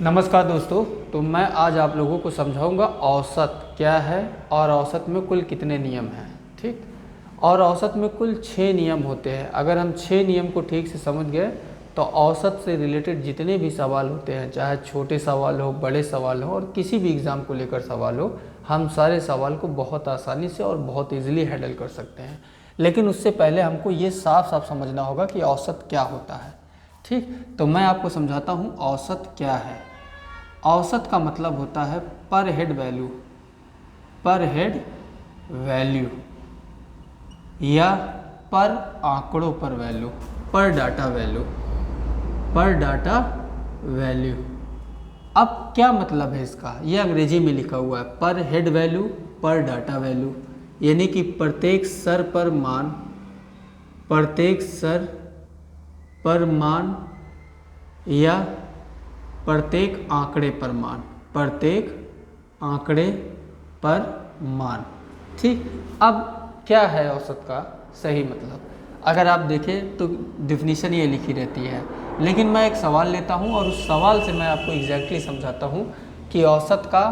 नमस्कार दोस्तों। तो मैं आज आप लोगों को समझाऊंगा औसत क्या है और औसत में कुल कितने नियम हैं। ठीक, और औसत में कुल 6 नियम होते हैं। अगर हम 6 नियम को ठीक से समझ गए तो औसत से रिलेटेड जितने भी सवाल होते हैं, चाहे छोटे सवाल हो, बड़े सवाल हो और किसी भी एग्ज़ाम को लेकर सवाल हो, हम सारे सवाल को बहुत आसानी से और बहुत ईजिली हैंडल कर सकते हैं। लेकिन उससे पहले हमको ये साफ साफ समझना होगा कि औसत क्या होता है। ठीक, तो मैं आपको समझाता हूँ औसत क्या है। औसत का मतलब होता है पर हेड वैल्यू, पर हेड वैल्यू या पर आंकड़ों पर वैल्यू, पर डाटा वैल्यू, पर डाटा वैल्यू। अब क्या मतलब है इसका, ये अंग्रेजी में लिखा हुआ है पर हेड वैल्यू, पर डाटा वैल्यू, यानी कि प्रत्येक स्तर पर मान, प्रत्येक स्तर पर मान या प्रत्येक आंकड़े पर मान, प्रत्येक आंकड़े पर मान। ठीक, अब क्या है औसत का सही मतलब? अगर आप देखें तो डिफिनीशन ये लिखी रहती है, लेकिन मैं एक सवाल लेता हूँ और उस सवाल से मैं आपको एग्जैक्टली समझाता हूँ कि औसत का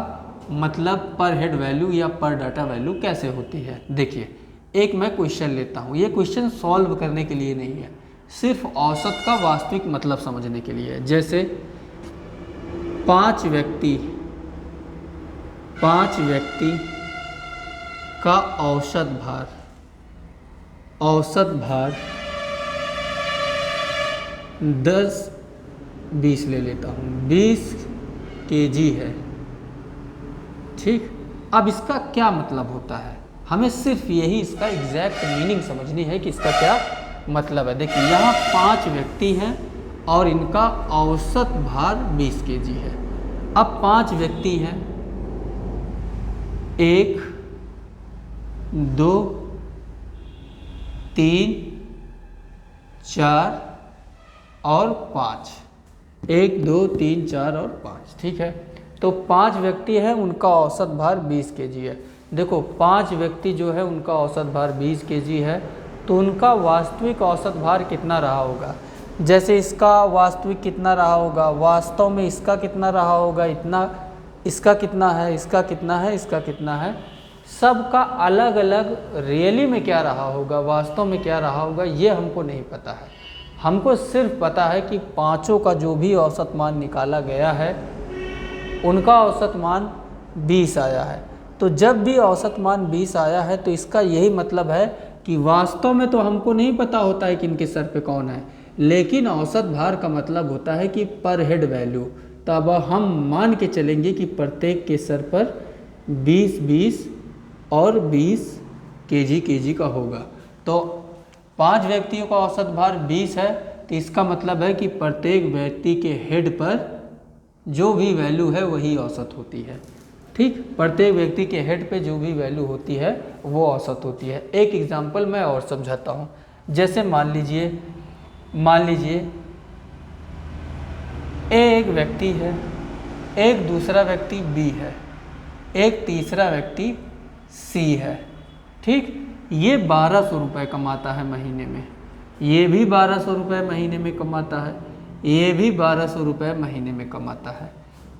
मतलब पर हेड वैल्यू या पर डाटा वैल्यू कैसे होती है। देखिए, एक मैं क्वेश्चन लेता हूँ। ये क्वेश्चन सॉल्व करने के लिए नहीं है, सिर्फ औसत का वास्तविक मतलब समझने के लिए है। जैसे 5 व्यक्ति का औसत भार 10-20 ले लेता हूँ, 20 केजी है। ठीक, अब इसका क्या मतलब होता है, हमें सिर्फ यही इसका एग्जैक्ट मीनिंग समझनी है कि इसका क्या मतलब है। देखिए, यहाँ 5 व्यक्ति हैं और इनका औसत भार 20 केजी है। अब 5 व्यक्ति हैं, 1, 2, 3, 4 और 5, 1, 2, 3, 4 और 5। ठीक है, तो 5 व्यक्ति हैं, उनका औसत भार 20 केजी है। देखो, 5 व्यक्ति जो है उनका औसत भार 20 केजी है, तो उनका वास्तविक औसत भार कितना रहा होगा? जैसे इसका वास्तविक कितना रहा होगा, वास्तव में इसका कितना रहा होगा, इतना, इसका कितना है, इसका कितना है, इसका कितना है, सबका अलग अलग रियली में क्या रहा होगा, वास्तव में क्या रहा होगा, ये हमको नहीं पता है। हमको सिर्फ पता है कि पांचों का जो भी औसत मान निकाला गया है उनका औसत मान 20 आया है। तो जब भी औसत मान 20 आया है तो इसका यही मतलब है कि वास्तव में तो हमको नहीं पता होता है कि इनके सर पे कौन है, लेकिन औसत भार का मतलब होता है कि पर हेड वैल्यू। तब हम मान के चलेंगे कि प्रत्येक के सर पर 20-20 और 20 केजी का होगा। तो 5 व्यक्तियों का औसत भार 20 है, तो इसका मतलब है कि प्रत्येक व्यक्ति के हेड पर जो भी वैल्यू है वही औसत होती है। ठीक, प्रत्येक व्यक्ति के हेड पे जो भी वैल्यू होती है वो औसत होती है। एक एग्जांपल मैं और समझाता हूँ। जैसे मान लीजिए एक व्यक्ति है, एक दूसरा व्यक्ति बी है, एक तीसरा व्यक्ति सी है। ठीक, ये 1200 रुपये कमाता है महीने में, ये भी 1200 रुपये महीने में कमाता है, ये भी 1200 रुपये महीने में कमाता है।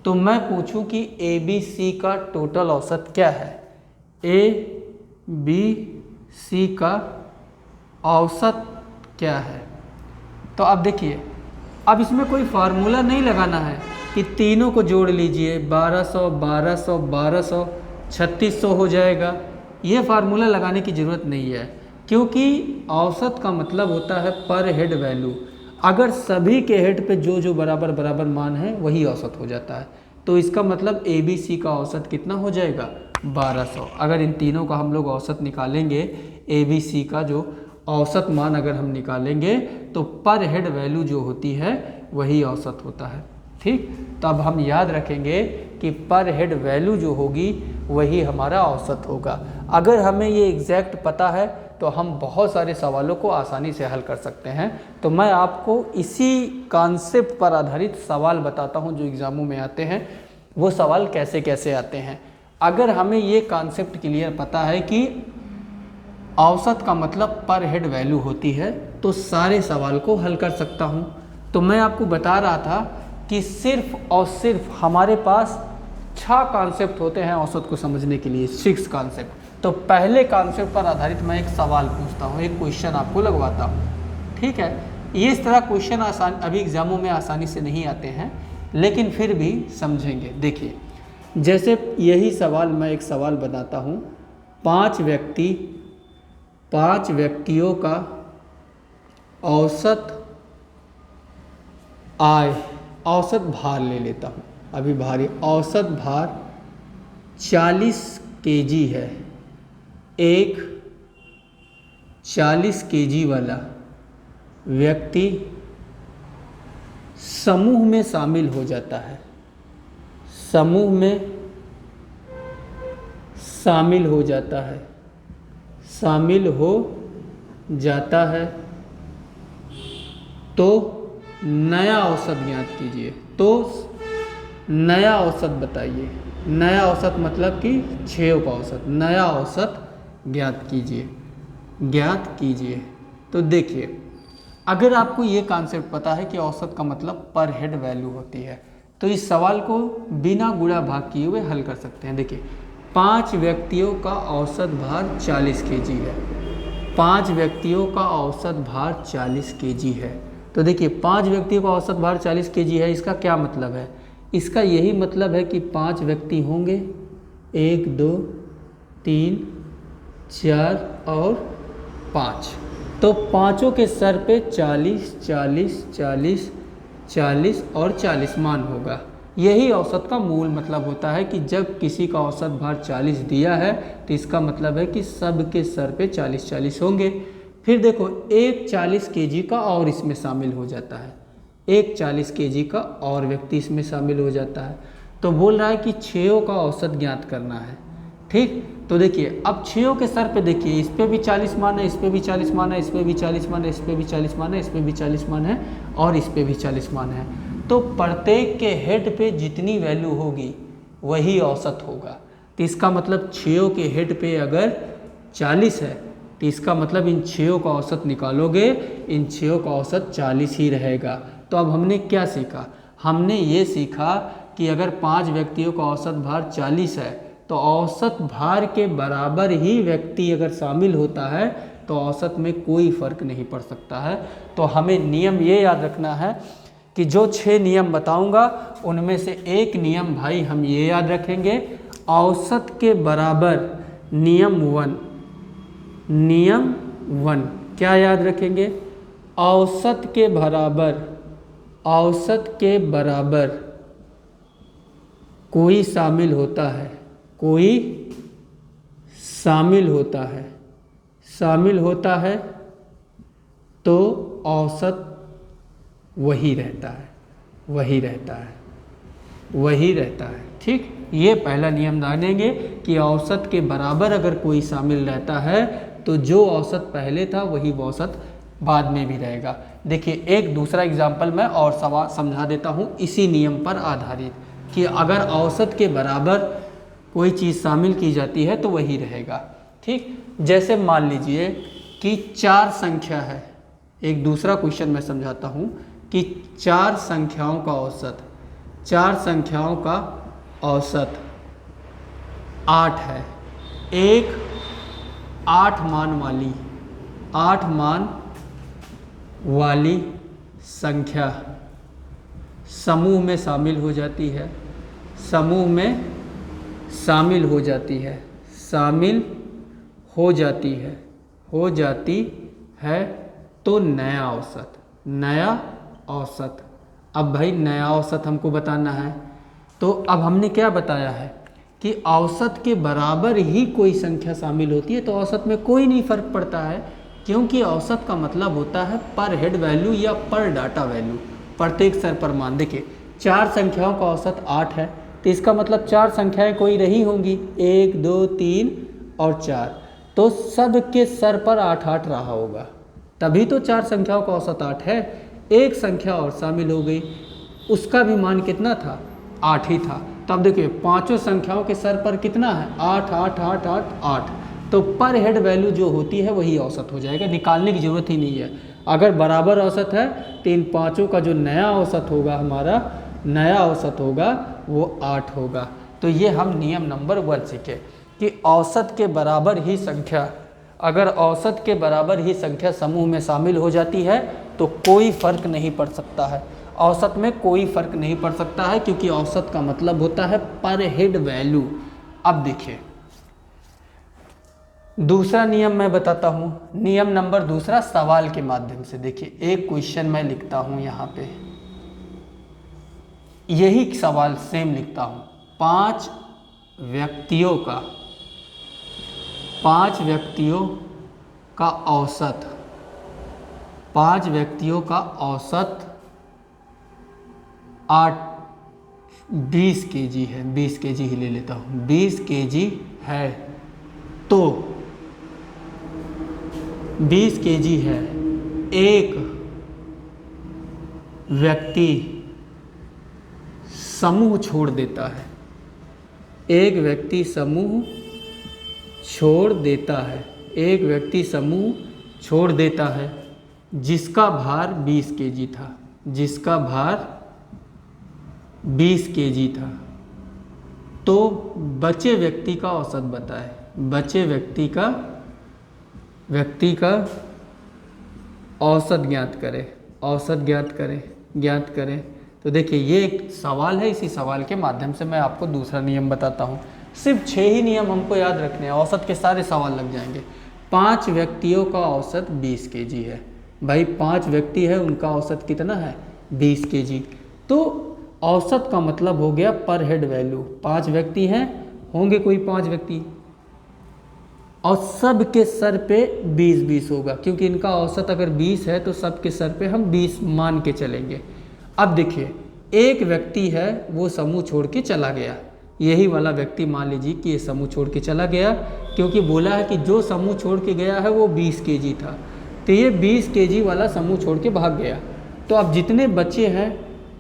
तो मैं पूछूं कि ए बी सी का टोटल औसत क्या है? ए बी सी का औसत क्या है? तो अब देखिए, अब इसमें कोई फार्मूला नहीं लगाना है कि तीनों को जोड़ लीजिए, 1200 1200 1200 3600 हो जाएगा। ये फार्मूला लगाने की ज़रूरत नहीं है, क्योंकि औसत का मतलब होता है पर हेड वैल्यू। अगर सभी के हेड पे जो जो बराबर बराबर मान है वही औसत हो जाता है। तो इसका मतलब ए बी सी का औसत कितना हो जाएगा? 1200। अगर इन तीनों का हम लोग औसत निकालेंगे, ए बी सी का जो औसत मान अगर हम निकालेंगे तो पर हेड वैल्यू जो होती है वही औसत होता है। ठीक, तब हम याद रखेंगे कि पर हेड वैल्यू जो होगी वही हमारा औसत होगा। अगर हमें ये एग्जैक्ट पता है तो हम बहुत सारे सवालों को आसानी से हल कर सकते हैं। तो मैं आपको इसी कॉन्सेप्ट पर आधारित सवाल बताता हूं जो एग्ज़ामों में आते हैं, वो सवाल कैसे कैसे आते हैं। अगर हमें ये कॉन्सेप्ट क्लियर पता है कि औसत का मतलब पर हेड वैल्यू होती है तो सारे सवाल को हल कर सकता हूँ। तो मैं आपको बता रहा था कि सिर्फ और सिर्फ हमारे पास 6 कॉन्सेप्ट होते हैं औसत को समझने के लिए, 6 कॉन्सेप्ट। तो पहले कॉन्सेप्ट पर आधारित मैं एक सवाल पूछता हूँ, एक क्वेश्चन आपको लगवाता हूँ, ठीक है। ये इस तरह क्वेश्चन अभी एग्जामों में आसानी से नहीं आते हैं, लेकिन फिर भी समझेंगे। देखिए, जैसे यही सवाल मैं एक सवाल बनाता हूँ, 5 व्यक्तियों का औसत आय, औसत भार ले लेता हूँ, अभी भारी औसत भार 40 केजी है। एक 40 केजी वाला व्यक्ति समूह में शामिल हो जाता है, समूह में शामिल हो जाता है, शामिल हो जाता है, तो नया औसत ज्ञात कीजिए। तो नया औसत बताइए, नया औसत मतलब कि 6 का औसत, नया औसत ज्ञात कीजिए, ज्ञात कीजिए। तो देखिए, अगर आपको ये कॉन्सेप्ट पता है कि औसत का मतलब पर हेड वैल्यू होती है, तो इस सवाल को बिना गुणा भाग किए हुए हल कर सकते हैं। देखिए, 5 व्यक्तियों का औसत भार 40 केजी है, 5 व्यक्तियों का औसत भार 40 केजी है। तो देखिए, 5 व्यक्तियों का औसत भार 40 केजी है, इसका क्या मतलब है? इसका यही मतलब है कि 5 व्यक्ति होंगे, 1 2 3 4 और 5। तो पाँचों के सर पे 40 40 40 40 और 40 मान होगा। यही औसत का मूल मतलब होता है कि जब किसी का औसत भार 40 दिया है तो इसका मतलब है कि सब के सर पे 40 40 होंगे। फिर देखो, एक 40 केजी का और इसमें शामिल हो जाता है, एक 40 केजी का और व्यक्ति इसमें शामिल हो जाता है। तो बोल रहा है कि 6 का औसत ज्ञात करना है, ठीक। तो देखिए, अब 6 के सर पे देखिए, इस पे भी 40 मान है, इस पे भी 40 मान है, इस पे भी 40 मान है, इस पे भी 40 मान है, इस पे भी 40 मान है और इस पे भी 40 मान है। तो प्रत्येक के हेड पे जितनी वैल्यू होगी वही औसत होगा। तो इसका मतलब 6 के हेड पे अगर 40 है तो इसका मतलब इन 6 का औसत निकालोगे, इन 6 का औसत 40 ही रहेगा। तो अब हमने क्या सीखा? हमने ये सीखा कि अगर 5 व्यक्तियों का औसत भार 40 है तो औसत भार के बराबर ही व्यक्ति अगर शामिल होता है तो औसत में कोई फर्क नहीं पड़ सकता है। तो हमें नियम ये याद रखना है कि जो 6 नियम बताऊंगा उनमें से एक नियम भाई हम ये याद रखेंगे, औसत के बराबर नियम 1, नियम 1 क्या याद रखेंगे? औसत के बराबर, औसत के बराबर कोई शामिल होता है, कोई शामिल होता है, शामिल होता है तो औसत वही रहता है, वही रहता है, वही रहता है, ठीक। ये पहला नियम जानेंगे कि औसत के बराबर अगर कोई शामिल रहता है तो जो औसत पहले था वही औसत बाद में भी रहेगा। देखिए, एक दूसरा एग्जाम्पल मैं और सवाल समझा देता हूँ इसी नियम पर आधारित, कि अगर औसत के बराबर कोई चीज़ शामिल की जाती है तो वही रहेगा, ठीक। जैसे मान लीजिए कि 4 संख्या है, एक दूसरा क्वेश्चन मैं समझाता हूँ कि 4 संख्याओं का औसत, 4 संख्याओं का औसत 8 है। एक 8 मान वाली, 8 मान वाली संख्या समूह में शामिल हो जाती है, समूह में शामिल हो जाती है, शामिल हो जाती है, हो जाती है तो नया औसत, नया औसत। अब भाई नया औसत हमको बताना है, तो अब हमने क्या बताया है कि औसत के बराबर ही कोई संख्या शामिल होती है तो औसत में कोई नहीं फर्क पड़ता है, क्योंकि औसत का मतलब होता है पर हेड वैल्यू या पर डाटा वैल्यू, प्रत्येक सर पर मान। देखिए, 4 संख्याओं का औसत 8 है तो इसका मतलब 4 संख्याएं कोई रही होंगी, 1 2 3 और 4, तो सब के सर पर 8 8 रहा होगा, तभी तो 4 संख्याओं का औसत 8 है। एक संख्या और शामिल हो गई, उसका भी मान कितना था? 8 ही था। तब देखिए, पांचों संख्याओं के सर पर कितना है? 8 8 8 8 8, तो पर हेड वैल्यू जो होती है वही औसत हो जाएगा, निकालने की जरूरत ही नहीं है। अगर बराबर औसत है तो इन पांचों का जो नया औसत होगा हमारा नया औसत होगा वो 8 होगा। तो ये हम नियम नंबर 1 सीखे कि औसत के बराबर ही संख्या, अगर औसत के बराबर ही संख्या समूह में शामिल हो जाती है तो कोई फर्क नहीं पड़ सकता है। औसत में कोई फर्क नहीं पड़ सकता है, क्योंकि औसत का मतलब होता है पर हेड वैल्यू। अब देखिए दूसरा नियम मैं बताता हूँ, नियम नंबर 2 सवाल के माध्यम से। देखिए एक क्वेश्चन मैं लिखता हूँ यहाँ पे, यही सवाल सेम लिखता हूँ। 5 व्यक्तियों का औसत, 5 व्यक्तियों का औसत 20 केजी है, 20 केजी ही ले लेता हूँ, 20 केजी है। तो 20 केजी है, एक व्यक्ति समूह छोड़ देता है, एक व्यक्ति समूह छोड़ देता है, एक व्यक्ति समूह छोड़ देता है जिसका भार 20 केजी था, जिसका भार 20 केजी था। तो बचे व्यक्ति का औसत बताए, बचे व्यक्ति का औसत ज्ञात करें, औसत ज्ञात करें। तो देखिए ये एक सवाल है, इसी सवाल के माध्यम से मैं आपको दूसरा नियम बताता हूँ। सिर्फ 6 ही नियम हमको याद रखने हैं, औसत के सारे सवाल लग जाएंगे। 5 व्यक्तियों का औसत 20 केजी है। भाई 5 व्यक्ति है, उनका औसत कितना है? 20 केजी। तो औसत का मतलब हो गया पर हेड वैल्यू। 5 व्यक्ति हैं, होंगे कोई 5 व्यक्ति, और सब के सर पे 20-20 होगा, क्योंकि इनका औसत अगर 20 है तो सब के सर पे हम 20 मान के चलेंगे। अब देखिए एक व्यक्ति है वो समूह छोड़ के चला गया, यही वाला व्यक्ति मान लीजिए कि ये समूह छोड़ के चला गया, क्योंकि बोला है कि जो समूह छोड़ के गया है वो 20 केजी था, तो ये 20 केजी वाला समूह छोड़ के भाग गया। तो अब जितने बच्चे हैं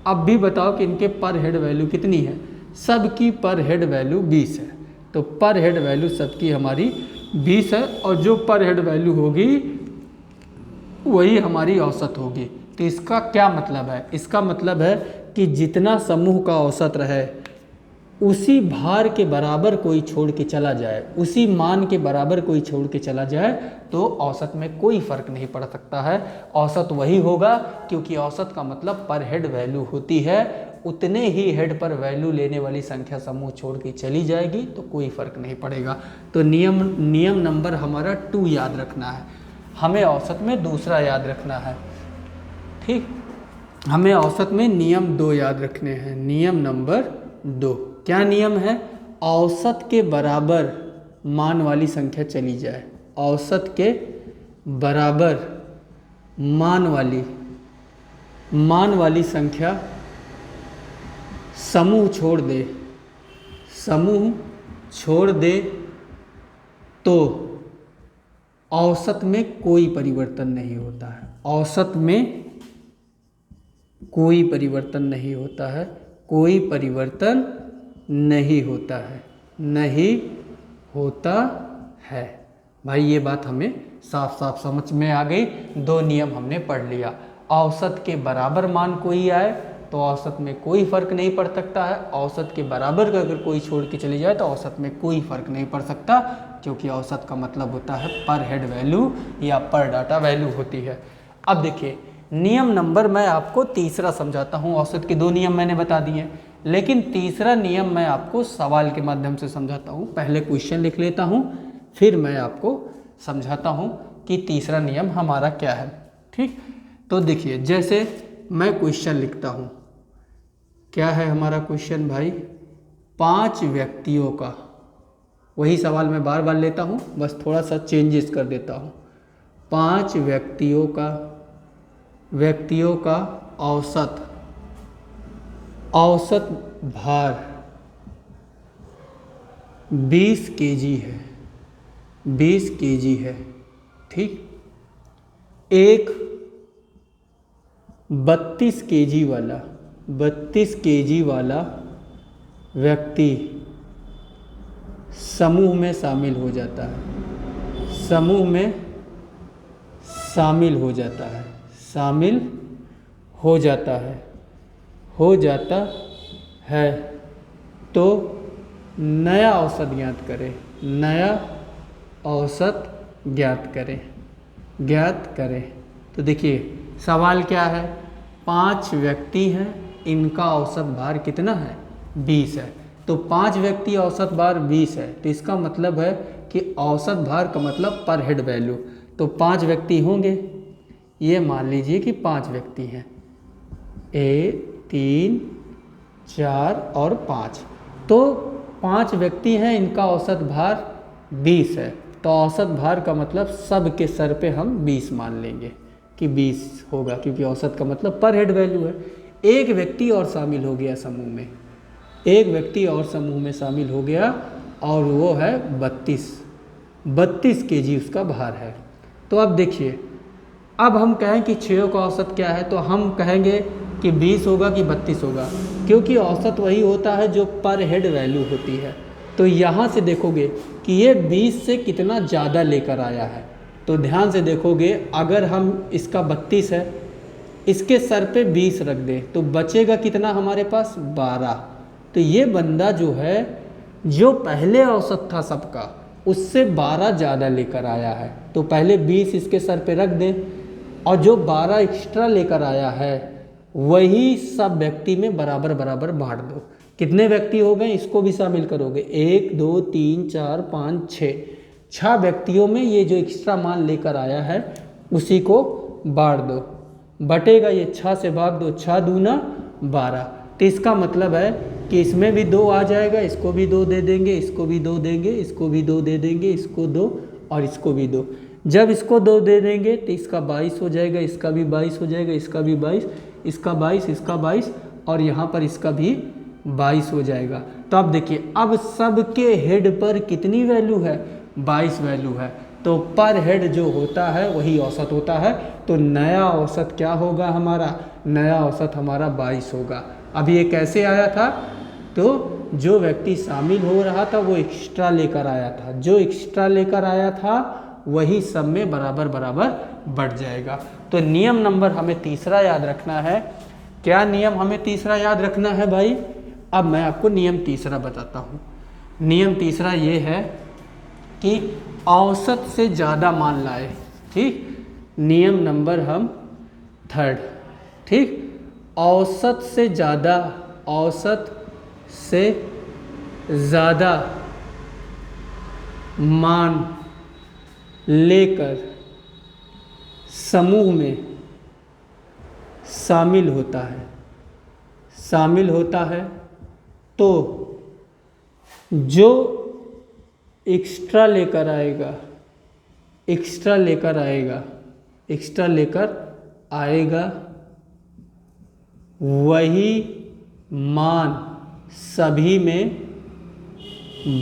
अब भी बताओ कि इनके पर हेड वैल्यू कितनी है? सबकी पर हेड वैल्यू 20 है। तो पर हेड वैल्यू सबकी हमारी 20 है, और जो पर हेड वैल्यू होगी वही हमारी औसत होगी। तो इसका क्या मतलब है? इसका मतलब है कि जितना समूह का औसत रहे उसी भार के बराबर कोई छोड़ के चला जाए, उसी मान के बराबर कोई छोड़ के चला जाए तो औसत में कोई फर्क नहीं पड़ सकता है। औसत वही होगा, क्योंकि औसत का मतलब पर हेड वैल्यू होती है। उतने ही हेड पर वैल्यू लेने वाली संख्या समूह छोड़ के चली जाएगी तो कोई फर्क नहीं पड़ेगा। तो नियम नंबर हमारा 2 याद रखना है। हमें औसत में दूसरा याद रखना है, ठीक। हमें औसत में नियम 2 याद रखने हैं। नियम नंबर 2 क्या नियम है? औसत के बराबर मान वाली संख्या चली जाए, औसत के बराबर मान वाली संख्या समूह छोड़ दे तो औसत में कोई परिवर्तन नहीं होता है। औसत में कोई परिवर्तन नहीं होता है, कोई परिवर्तन नहीं होता है। भाई ये बात हमें साफ साफ समझ में आ गई। 2 नियम हमने पढ़ लिया। औसत के बराबर मान कोई आए तो औसत में कोई फर्क नहीं पड़ सकता है, औसत के बराबर अगर कोई छोड़ के चली जाए तो औसत में कोई फर्क नहीं पड़ सकता, क्योंकि औसत का मतलब होता है पर हेड वैल्यू या पर डाटा वैल्यू होती है। अब देखिए नियम नंबर मैं आपको तीसरा समझाता हूँ। औसत के 2 नियम मैंने बता दिए, लेकिन तीसरा नियम मैं आपको सवाल के माध्यम से समझाता हूँ। पहले क्वेश्चन लिख लेता हूँ, फिर मैं आपको समझाता हूँ कि तीसरा नियम हमारा क्या है, ठीक। तो देखिए जैसे मैं क्वेश्चन लिखता हूँ, क्या है हमारा क्वेश्चन भाई? 5 व्यक्तियों का, वही सवाल मैं बार बार लेता हूँ, बस थोड़ा सा चेंजेस कर देता हूँ। 5 व्यक्तियों का औसत भार 20 केजी है, 20 केजी है, ठीक। एक 32 केजी वाला व्यक्ति समूह में शामिल हो जाता है, शामिल हो जाता है। हो जाता है तो नया औसत ज्ञात करें। नया औसत ज्ञात करें। तो देखिए सवाल क्या है, 5 व्यक्ति हैं, इनका औसत भार कितना है, 20 है। तो 5 व्यक्ति औसत भार 20 है, तो इसका मतलब है कि औसत भार का मतलब पर हेड वैल्यू। तो 5 व्यक्ति होंगे, ये मान लीजिए कि 5 व्यक्ति हैं, 1 3 4 और 5। तो 5 व्यक्ति हैं, इनका औसत भार 20 है। तो औसत भार का मतलब सब के सर पे हम 20 मान लेंगे कि 20 होगा, क्योंकि औसत का मतलब पर हेड वैल्यू है। एक व्यक्ति और शामिल हो गया समूह में, एक व्यक्ति और समूह में शामिल हो गया और वो है 32 केजी उसका भार है। तो अब देखिए, अब हम कहें कि 6 का औसत क्या है, तो हम कहेंगे कि 20 होगा कि 32 होगा, क्योंकि औसत वही होता है जो पर हेड वैल्यू होती है। तो यहाँ से देखोगे कि ये 20 से कितना ज़्यादा लेकर आया है। तो ध्यान से देखोगे, अगर हम इसका 32 है, इसके सर पे 20 रख दें तो बचेगा कितना हमारे पास, 12। तो ये बंदा जो है, जो पहले औसत था सबका, उससे 12 ज़्यादा लेकर आया है। तो पहले 20 इसके सर पे रख दें और जो 12 एक्स्ट्रा लेकर आया है वही सब व्यक्ति में बराबर बराबर बांट दो। कितने व्यक्ति हो गए, इसको भी शामिल करोगे, 1 2 3 4 5 6, 6 व्यक्तियों में ये जो एक्स्ट्रा मान लेकर आया है उसी को बांट दो। बटेगा ये 6 से भाग दो, 6 दूना 12। तो इसका मतलब है कि इसमें भी 2 आ जाएगा, इसको भी 2 दे देंगे, इसको भी 2 देंगे, इसको भी 2 दे देंगे, इसको 2 और इसको भी 2। जब इसको 2 दे देंगे तो इसका 22 हो जाएगा, इसका भी 22 हो जाएगा, इसका भी 22, इसका 22, इसका 22 और यहाँ पर इसका भी 22 हो जाएगा। तो अब देखिए, अब सबके हेड पर कितनी वैल्यू है, 22 वैल्यू है। तो पर हेड जो होता है वही औसत होता है। तो नया औसत क्या होगा हमारा, नया औसत हमारा 22 होगा। अब ये कैसे आया था, तो जो व्यक्ति शामिल हो रहा था वो एक्स्ट्रा लेकर आया था, जो एक्स्ट्रा लेकर आया था वही सब में बराबर बराबर बढ़ जाएगा। तो नियम नंबर हमें तीसरा याद रखना है। क्या नियम हमें तीसरा याद रखना है भाई, अब मैं आपको नियम तीसरा बताता हूँ। नियम तीसरा ये है कि औसत से ज़्यादा मान लाए। ठीक, नियम नंबर हम 3, ठीक, औसत से ज़्यादा, औसत से ज़्यादा मान लेकर समूह में शामिल होता है तो जो एक्स्ट्रा लेकर आएगा वही मान सभी में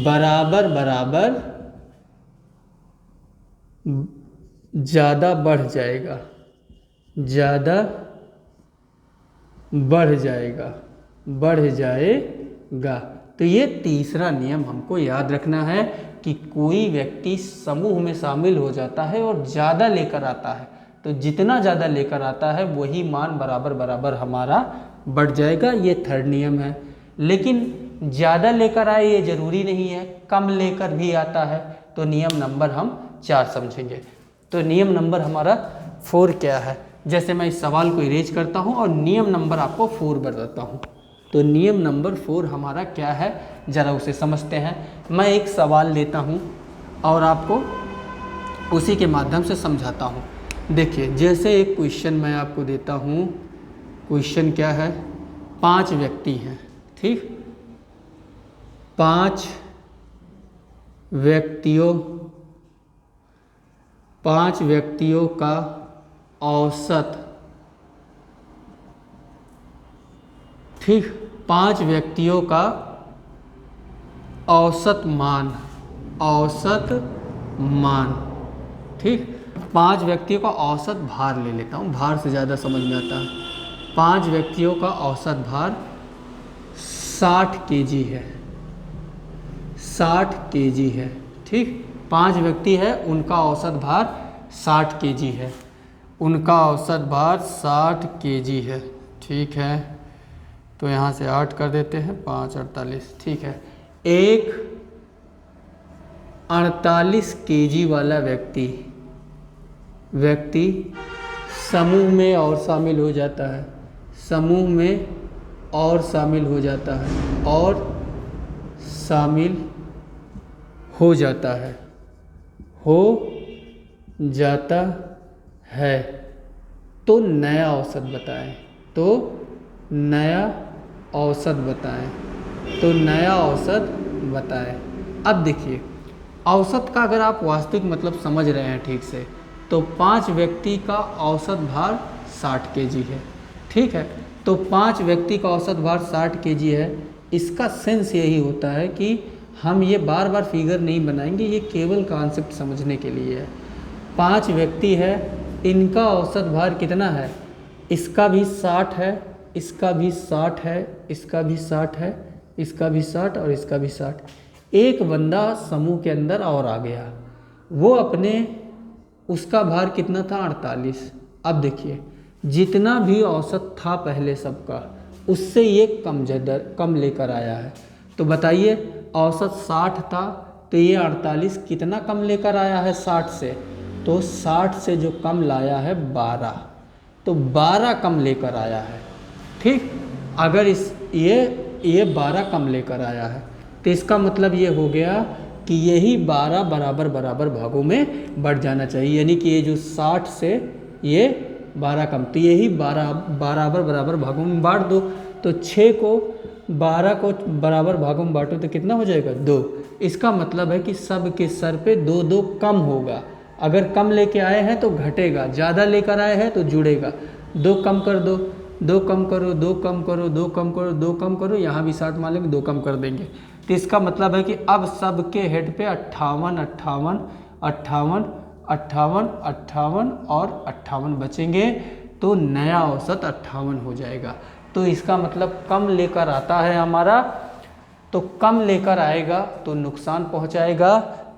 बराबर बराबर ज़्यादा बढ़ जाएगा। तो ये तीसरा नियम हमको याद रखना है कि कोई व्यक्ति समूह में शामिल हो जाता है और ज़्यादा लेकर आता है, तो जितना ज़्यादा लेकर आता है वही मान बराबर बराबर हमारा बढ़ जाएगा। ये 3rd नियम है। लेकिन ज़्यादा लेकर आए ये ज़रूरी नहीं है, कम लेकर भी आता है। तो नियम नंबर हम 4 समझेंगे। तो नियम नंबर हमारा 4 क्या है, जैसे मैं इस सवाल को इरेज करता हूँ और नियम नंबर आपको 4 बताता हूँ। तो नियम नंबर 4 हमारा क्या है, ज़रा उसे समझते हैं। मैं एक सवाल लेता हूँ और आपको उसी के माध्यम से समझाता हूँ। देखिए, जैसे एक क्वेश्चन मैं आपको देता हूँ। क्वेश्चन क्या है, 5 व्यक्ति हैं, ठीक, 5 व्यक्तियों का औसत, ठीक, 5 व्यक्तियों का औसत मान, ठीक, 5 व्यक्तियों का औसत भार ले लेता हूँ, भार से ज़्यादा समझ में आता है। 5 व्यक्तियों का औसत भार 60 केजी है, 60 केजी है, ठीक, 5 व्यक्ति है, उनका औसत भार 60 केजी है, उनका औसत भार 60 केजी है, ठीक है। तो यहाँ से 8 कर देते हैं, 5 48, ठीक है। एक 48 केजी वाला व्यक्ति समूह में और शामिल हो जाता है, समूह में और शामिल हो जाता है, और शामिल हो जाता है, हो जाता है। तो नया औसत बताएं, तो नया औसत बताएं, तो नया औसत बताएं। अब देखिए, औसत का अगर आप वास्तविक मतलब समझ रहे हैं ठीक से, तो 5 व्यक्ति का औसत भार 60 केजी है, ठीक है। तो 5 व्यक्ति का औसत भार 60 केजी है। इसका सेंस यही होता है कि हम ये बार बार फिगर नहीं बनाएंगे, ये केवल कॉन्सेप्ट समझने के लिए है। 5 व्यक्ति है, इनका औसत भार कितना है, इसका भी 60 है, इसका भी 60 है, इसका भी 60 है, इसका भी 60 और इसका भी 60। एक बंदा समूह के अंदर और आ गया, वो अपने, उसका भार कितना था, 48। अब देखिए, जितना भी औसत था पहले सबका, उससे ये कम लेकर आया है। तो बताइए, औसत 60 था, तो ये 48 कितना कम लेकर आया है 60 से, तो 60 से जो कम लाया है 12, तो 12 कम लेकर आया है, ठीक। अगर ये 12 कम लेकर आया है, तो इसका मतलब ये हो गया कि यही 12 बराबर बराबर भागों में बढ़ जाना चाहिए, यानी कि ये जो 60 से ये 12 कम, तो यही 12 बराबर बराबर भागों में बांट दो। तो 6 को 12 को बराबर भागों में बांटो तो कितना हो जाएगा, 2। इसका मतलब है कि सब के सर पे 2 2 कम होगा। अगर कम लेके आए हैं तो घटेगा, ज़्यादा लेकर आए हैं तो जुड़ेगा। 2 कम कर दो, 2 कम करो, 2 कम करो, 2 कम करो, 2 कम करो, यहाँ भी 60 मान लेंगे, 2 कम कर देंगे। तो इसका मतलब है कि अब सबके हेड पे 58 58 58 58 58 और 58 बचेंगे, तो नया औसत 58 हो जाएगा। तो इसका मतलब कम लेकर आता है हमारा, तो कम लेकर आएगा तो नुकसान पहुंचाएगा,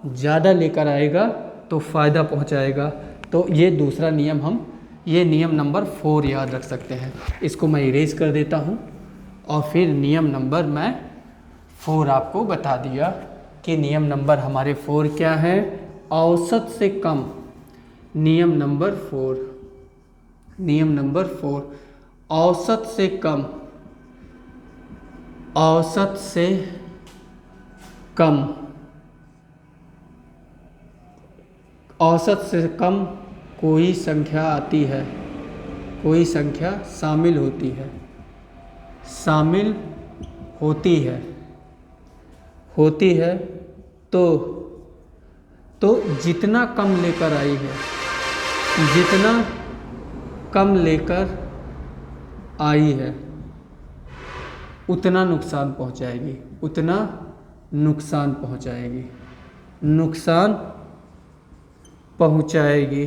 ज़्यादा लेकर आएगा तो फ़ायदा पहुंचाएगा। तो ये दूसरा नियम, हम ये नियम नंबर 4 याद रख सकते हैं। इसको मैं इरेज कर देता हूं, और फिर नियम नंबर मैं 4 आपको बता दिया कि नियम नंबर हमारे 4 क्या है, औसत से कम। नियम नंबर 4, नियम नंबर 4, औसत से कम, औसत से कम, औसत से कम कोई संख्या आती है, कोई संख्या शामिल होती है, शामिल होती है, होती है, तो जितना कम लेकर आई है, जितना कम लेकर आई है, उतना नुकसान पहुंचाएगी, उतना नुकसान पहुंचाएगी, नुकसान पहुंचाएगी,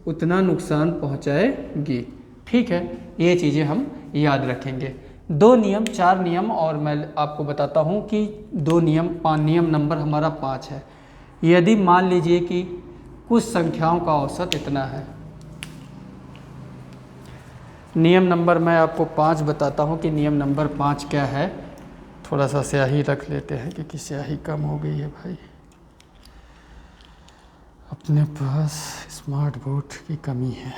उतना नुकसान पहुंचाएगी, ठीक है। ये चीज़ें हम याद रखेंगे। 2 नियम, 4 नियम और मैं आपको बताता हूँ कि 2 नियम, नियम नंबर हमारा 5 है। यदि मान लीजिए कि कुछ संख्याओं का औसत इतना है, नियम नंबर मैं आपको 5 बताता हूँ कि नियम नंबर 5 क्या है। थोड़ा सा स्याही रख लेते हैं क्योंकि स्याही कम हो गई है भाई, अपने पास स्मार्ट बोर्ड की कमी है,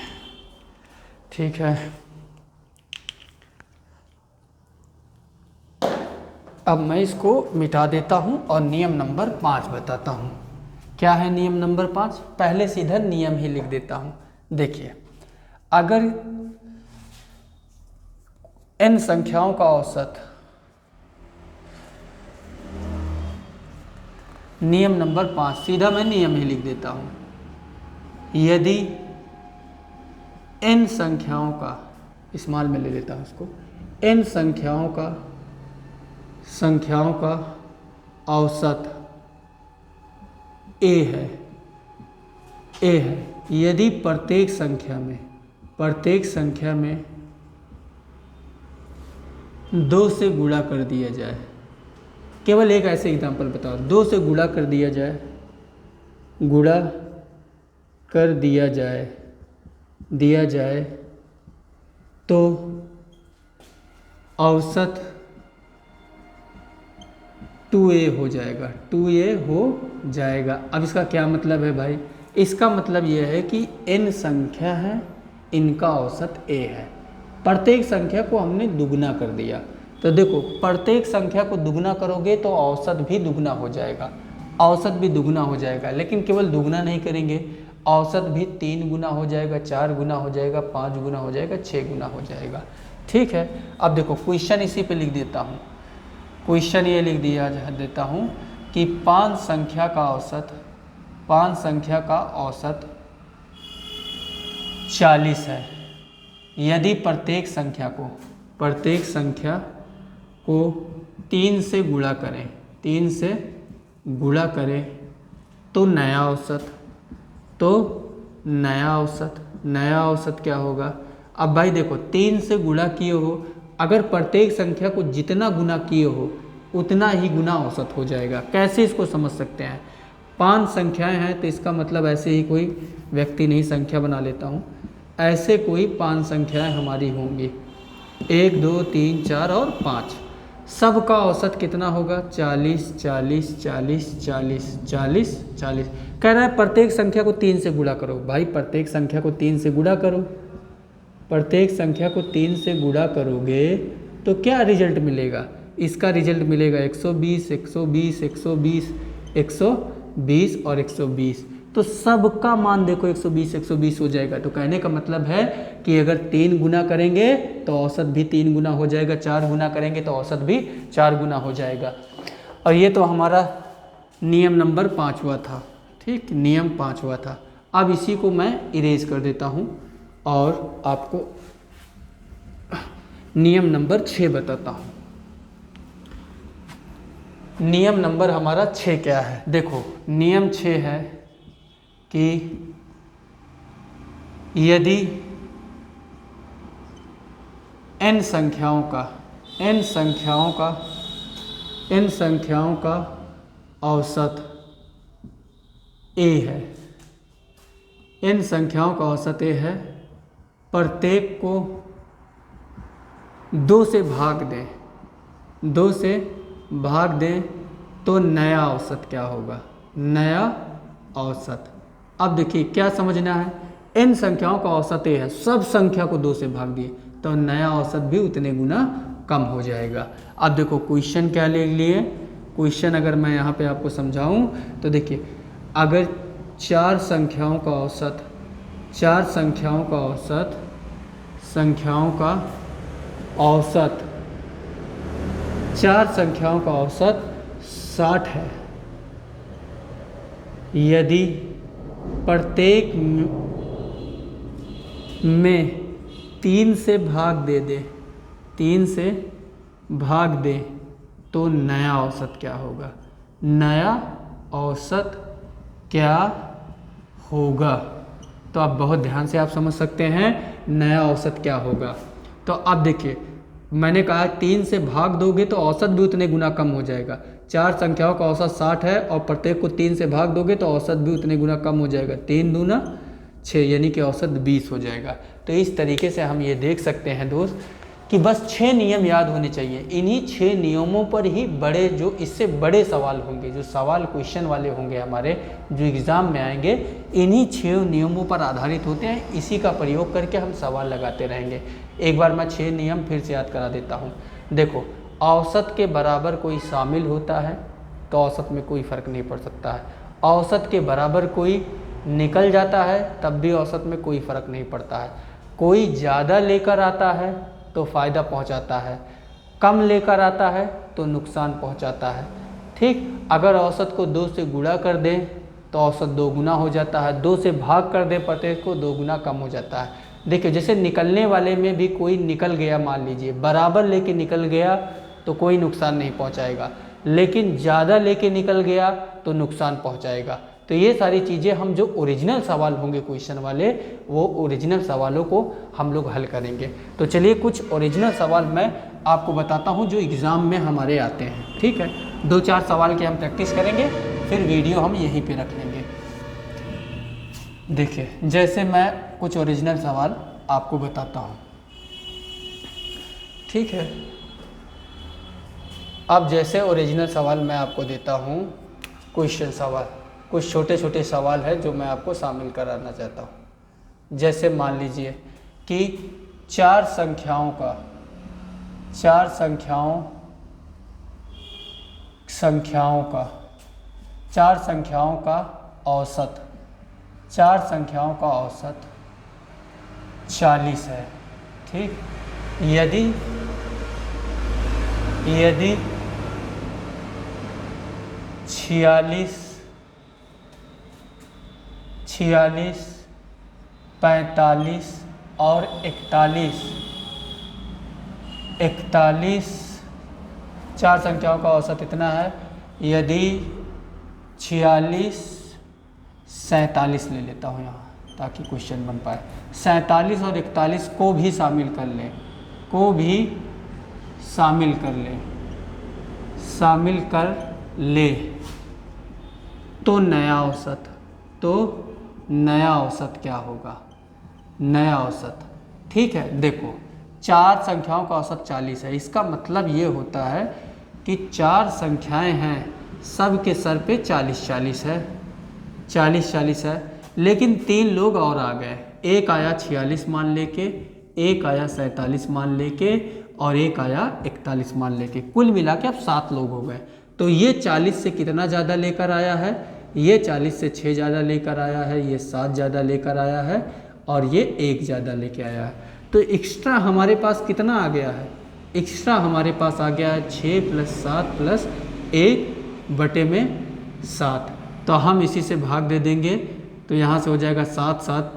ठीक है। अब मैं इसको मिटा देता हूँ और नियम नंबर 5 बताता हूँ। क्या है नियम नंबर 5? पहले सीधा नियम ही लिख देता हूँ। देखिए, अगर n संख्याओं का औसत, नियम नंबर 5, सीधा मैं नियम ही लिख देता हूँ। यदि n संख्याओं का, स्मॉल में ले लेता हूँ उसको, n संख्याओं का औसत a है, यदि प्रत्येक संख्या में 2 से गुणा कर दिया जाए, केवल एक ऐसे एग्जाम्पल बताओ, 2 से गुणा कर दिया जाए, गुणा कर दिया जाए तो औसत 2a हो जाएगा, 2a हो जाएगा। अब इसका क्या मतलब है भाई? इसका मतलब यह है कि n संख्या है, इनका औसत a है। प्रत्येक संख्या को हमने दुगना कर दिया। तो देखो, प्रत्येक संख्या को दुगना करोगे तो औसत भी दुगना हो जाएगा, औसत भी दुगना हो जाएगा। लेकिन केवल दुगना नहीं करेंगे, औसत भी 3 गुना हो जाएगा, 4 गुना हो जाएगा, 5 गुना हो जाएगा, 6 गुना हो जाएगा। ठीक है। अब देखो क्वेश्चन इसी पे लिख देता हूँ। क्वेश्चन ये लिख दिया देता हूँ कि 5 संख्या का औसत 40 है। यदि प्रत्येक संख्या को 3 से गुणा करें, 3 से गुणा करें तो नया औसत क्या होगा? अब भाई देखो, 3 से गुणा किए हो, अगर प्रत्येक संख्या को जितना गुना किए हो उतना ही गुना औसत हो जाएगा। कैसे इसको समझ सकते हैं? 5 संख्याएं हैं तो इसका मतलब ऐसे ही कोई व्यक्ति नहीं, संख्या बना लेता हूँ। ऐसे कोई 5 संख्याएं हमारी होंगी, 1 2 3 4 और 5। सबका औसत कितना होगा? 40 40 40 40 40 40। कह रहा है प्रत्येक संख्या को 3 से गुणा करो। भाई प्रत्येक संख्या को 3 से गुणा करो, प्रत्येक संख्या को 3 से गुणा करोगे तो क्या रिजल्ट मिलेगा? इसका रिजल्ट मिलेगा 120 120 120 120 और 120। तो सबका मान देखो 120 120 हो जाएगा। तो कहने का मतलब है कि अगर 3 गुना करेंगे तो औसत भी 3 गुना हो जाएगा, 4 गुना करेंगे तो औसत भी 4 गुना हो जाएगा। और ये तो हमारा नियम नंबर 5वां था। ठीक, नियम 5वां था। अब इसी को मैं इरेज कर देता हूँ और आपको नियम नंबर 6 बताता हूँ। नियम नंबर हमारा 6 क्या है? देखो, नियम 6 है कि यदि n संख्याओं का औसत a है, n संख्याओं का औसत a है, प्रत्येक को 2 से भाग दें तो नया औसत क्या होगा? नया औसत। अब देखिए क्या समझना है, n संख्याओं का औसत a है, सब संख्या को 2 से भाग दिए तो नया औसत भी उतने गुना कम हो जाएगा। अब देखो क्वेश्चन क्या ले लिए? क्वेश्चन अगर मैं यहाँ पे आपको समझाऊं तो देखिए, अगर 4 संख्याओं का औसत 60 है, यदि प्रत्येक में 3 से भाग दे तो नया औसत क्या होगा? नया औसत क्या होगा? तो आप बहुत ध्यान से आप समझ सकते हैं नया औसत क्या होगा। तो अब देखिए, मैंने कहा 3 से भाग दोगे तो औसत भी उतने गुना कम हो जाएगा। 4 संख्याओं का औसत 60 है और प्रत्येक को 3 से भाग दोगे तो औसत भी उतने गुना कम हो जाएगा। 3 दूना 6, यानी कि औसत 20 हो जाएगा। तो इस तरीके से हम ये देख सकते हैं दोस्त कि बस 6 नियम याद होने चाहिए। इन्हीं 6 नियमों पर ही बड़े जो इससे बड़े सवाल होंगे, जो सवाल क्वेश्चन वाले होंगे हमारे, जो एग्ज़ाम में आएंगे, इन्हीं 6 नियमों पर आधारित होते हैं। इसी का प्रयोग करके हम सवाल लगाते रहेंगे। एक बार मैं 6 नियम फिर से याद करा देता हूँ। देखो, औसत के बराबर कोई शामिल होता है तो औसत में कोई फ़र्क नहीं पड़ सकता है। औसत के बराबर कोई निकल जाता है तब भी औसत में कोई फ़र्क नहीं पड़ता है। कोई ज़्यादा लेकर आता है तो फ़ायदा पहुंचाता है, कम लेकर आता है तो नुकसान पहुंचाता है। ठीक, अगर औसत को 2 से गुणा कर दें तो औसत 2 गुना हो जाता है, 2 से भाग कर दें प्रत्येक को 2 गुना कम हो जाता है। देखिए, जैसे निकलने वाले में भी कोई निकल गया, मान लीजिए बराबर लेके निकल गया तो कोई नुकसान नहीं पहुंचाएगा, लेकिन ज़्यादा लेके निकल गया तो नुकसान पहुंचाएगा। तो ये सारी चीज़ें हम जो ओरिजिनल सवाल होंगे क्वेश्चन वाले, वो ओरिजिनल सवालों को हम लोग हल करेंगे। तो चलिए कुछ ओरिजिनल सवाल मैं आपको बताता हूँ जो एग्ज़ाम में हमारे आते हैं। ठीक है, 2-4 सवाल की हम प्रैक्टिस करेंगे, फिर वीडियो हम यहीं पे रख लेंगे। देखिए, जैसे मैं कुछ ओरिजिनल सवाल आपको बताता हूँ। ठीक है, अब जैसे ओरिजिनल सवाल मैं आपको देता हूँ, क्वेश्चन सवाल, कुछ छोटे छोटे सवाल है जो मैं आपको शामिल कराना चाहता हूँ। जैसे मान लीजिए कि चार संख्याओं का औसत 40 है। ठीक, यदि 46, 45 और 41 चार संख्याओं का औसत इतना है। यदि 46, 47 ले लेता हूँ यहाँ ताकि क्वेश्चन बन पाए, 47 और 41 को भी शामिल कर ले, तो नया औसत क्या होगा? नया औसत, ठीक है। देखो, चार संख्याओं का औसत 40 है, इसका मतलब ये होता है कि चार संख्याएं हैं, सब के सर पे 40-40 है, लेकिन तीन लोग और आ गए। एक आया 46 मान लेके, एक आया 47 मान लेके और एक आया 41 मान लेके, कुल मिला के अब 7 लोग हो गए। तो ये 40 से कितना ज़्यादा लेकर आया है? ये 40 से 6 ज़्यादा लेकर आया है, ये 7 ज़्यादा लेकर आया है और ये 1 ज़्यादा लेके आया है। तो एक्स्ट्रा हमारे पास कितना आ गया है? एक्स्ट्रा हमारे पास आ गया है 6 + 7 + 1/7। तो हम इसी से भाग दे देंगे, तो यहाँ से हो जाएगा 7 7,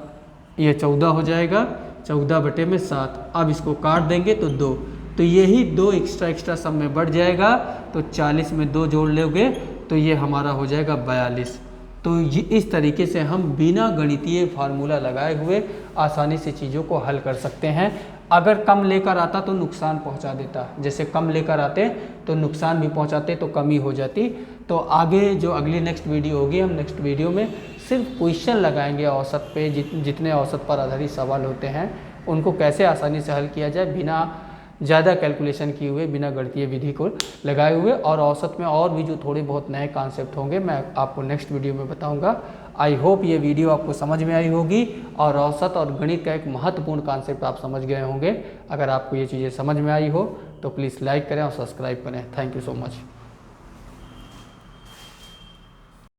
ये 14 हो जाएगा, 14/7। अब इसको काट देंगे तो 2, तो यही 2 एक्स्ट्रा सब में बढ़ जाएगा। तो 40 में 2 जोड़ लोगे तो ये हमारा हो जाएगा 42। तो ये इस तरीके से हम बिना गणितीय फार्मूला लगाए हुए आसानी से चीज़ों को हल कर सकते हैं। अगर कम लेकर आता तो नुकसान पहुंचा देता, जैसे कम लेकर आते तो नुकसान भी पहुंचाते, तो कमी हो जाती। तो आगे जो अगली नेक्स्ट वीडियो होगी, हम नेक्स्ट वीडियो में सिर्फ क्वेश्चन लगाएंगे औसत पे, जितने औसत पर आधारित सवाल होते हैं उनको कैसे आसानी से हल किया जाए बिना ज़्यादा कैलकुलेशन किए हुए, बिना गणितीय विधि को लगाए हुए। और औसत में और भी जो थोड़े बहुत नए कॉन्सेप्ट होंगे मैं आपको नेक्स्ट वीडियो में बताऊंगा। आई होप ये वीडियो आपको समझ में आई होगी और औसत और गणित का एक महत्वपूर्ण कॉन्सेप्ट आप समझ गए होंगे। अगर आपको ये चीज़ें समझ में आई हो तो प्लीज़ लाइक करें और सब्सक्राइब करें। Thank you so much.